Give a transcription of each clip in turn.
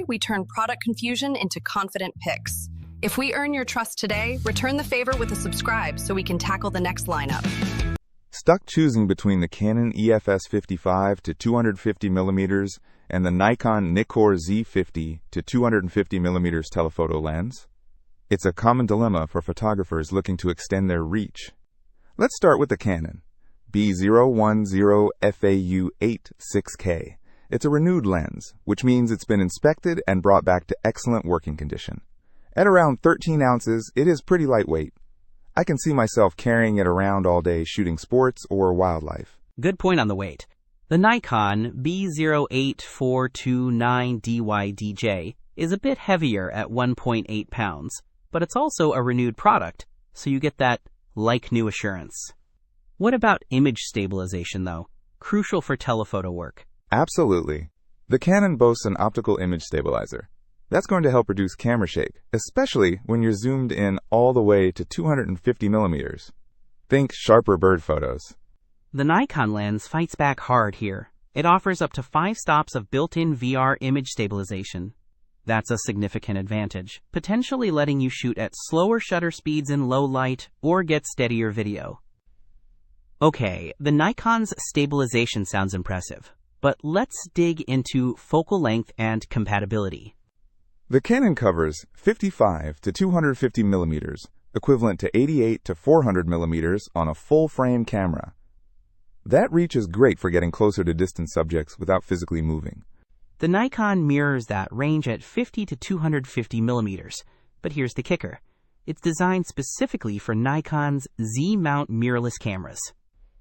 we turn product confusion into confident picks. If we earn your trust today, return the favor with a subscribe so we can tackle the next lineup. Stuck choosing between the Canon EF-S 55 to 250mm and the Nikon NIKKOR Z 50 to 250mm telephoto lens? It's a common dilemma for photographers looking to extend their reach. Let's start with the Canon B010FAU8 6K. It's a renewed lens, which means it's been inspected and brought back to excellent working condition. At around 13 ounces, it is pretty lightweight. I can see myself carrying it around all day shooting sports or wildlife. Good point on the weight. The Nikon B08429DYDJ is a bit heavier at 1.8 pounds, but it's also a renewed product, so you get that like-new assurance. What about image stabilization, though? Crucial for telephoto work. Absolutely. The Canon boasts an optical image stabilizer. That's going to help reduce camera shake, especially when you're zoomed in all the way to 250mm. Think sharper bird photos. The Nikon lens fights back hard here. It offers up to 5 stops of built-in VR image stabilization. That's a significant advantage, potentially letting you shoot at slower shutter speeds in low light or get steadier video. Okay, the Nikon's stabilization sounds impressive, but let's dig into focal length and compatibility. The Canon covers 55 to 250mm, equivalent to 88 to 400mm on a full-frame camera. That reach is great for getting closer to distant subjects without physically moving. The Nikon mirrors that range at 50 to 250mm, but here's the kicker. It's designed specifically for Nikon's Z-mount mirrorless cameras.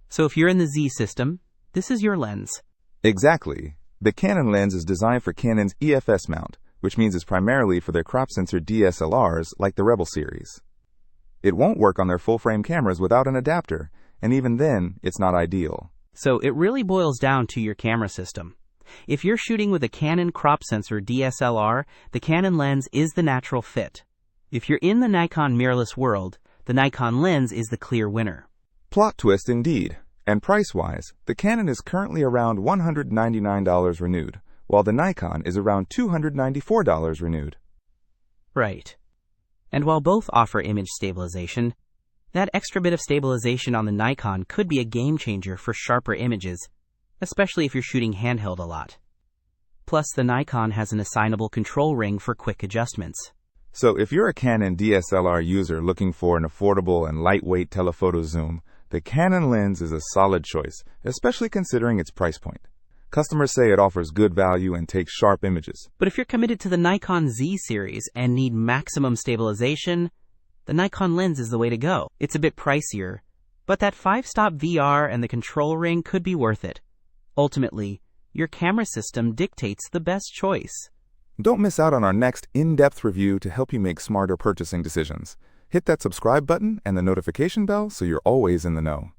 So if you're in the Z system, this is your lens. Exactly. The Canon lens is designed for Canon's EF-S mount, which means it's primarily for their crop sensor DSLRs like the Rebel series. It won't work on their full-frame cameras without an adapter, and even then, it's not ideal. So it really boils down to your camera system. If you're shooting with a Canon crop sensor DSLR, the Canon lens is the natural fit. If you're in the Nikon mirrorless world, the Nikon lens is the clear winner. Plot twist indeed. And price-wise, the Canon is currently around $199 renewed, while the Nikon is around $294 renewed. Right. And while both offer image stabilization, that extra bit of stabilization on the Nikon could be a game changer for sharper images, especially if you're shooting handheld a lot. Plus, the Nikon has an assignable control ring for quick adjustments. So if you're a Canon DSLR user looking for an affordable and lightweight telephoto zoom, the Canon lens is a solid choice, especially considering its price point. Customers say it offers good value and takes sharp images. But if you're committed to the Nikon Z series and need maximum stabilization, the Nikon lens is the way to go. It's a bit pricier, but that 5-stop VR and the control ring could be worth it. Ultimately, your camera system dictates the best choice. Don't miss out on our next in-depth review to help you make smarter purchasing decisions. Hit that subscribe button and the notification bell so you're always in the know.